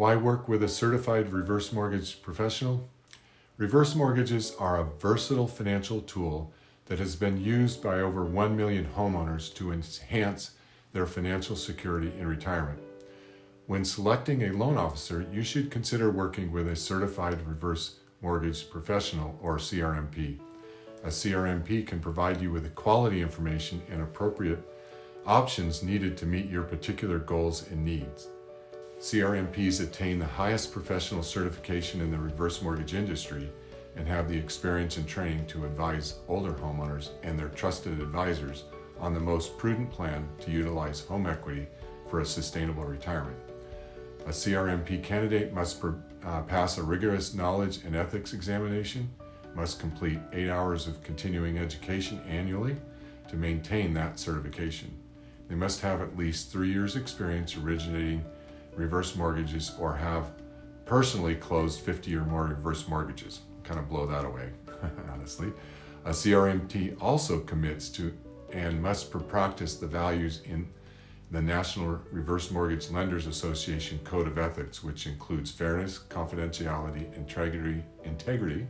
Why work with a certified reverse mortgage professional? Reverse mortgages are a versatile financial tool that has been used by over 1 million homeowners to enhance their financial security in retirement. When selecting a loan officer, you should consider working with a certified reverse mortgage professional, or CRMP. A CRMP can provide you with the quality information and appropriate options needed to meet your particular goals and needs. CRMPs attain the highest professional certification in the reverse mortgage industry and have the experience and training to advise older homeowners and their trusted advisors on the most prudent plan to utilize home equity for a sustainable retirement. A CRMP candidate must pass a rigorous knowledge and ethics examination, must complete 8 hours of continuing education annually to maintain that certification. They must have at least 3 years experience originating reverse mortgages or have personally closed 50 or more reverse mortgages. Kind of blow that away, honestly. A CRMP also commits to and must practice the values in the National Reverse Mortgage Lenders Association Code of Ethics, which includes fairness, confidentiality, integrity,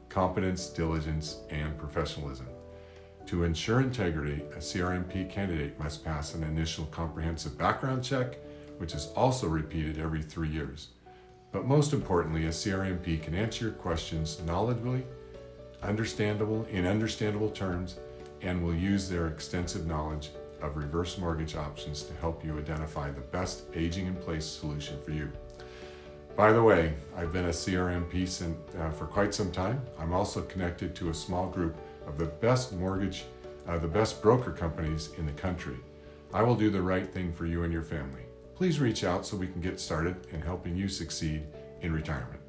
competence, diligence, and professionalism. To ensure integrity, a CRMP candidate must pass an initial comprehensive background check, which is also repeated every 3 years. But most importantly, a CRMP can answer your questions knowledgeably, in understandable terms, and will use their extensive knowledge of reverse mortgage options to help you identify the best aging-in-place solution for you. By the way, I've been a CRMP for quite some time. I'm also connected to a small group of the best broker companies in the country. I will do the right thing for you and your family. Please reach out so we can get started in helping you succeed in retirement.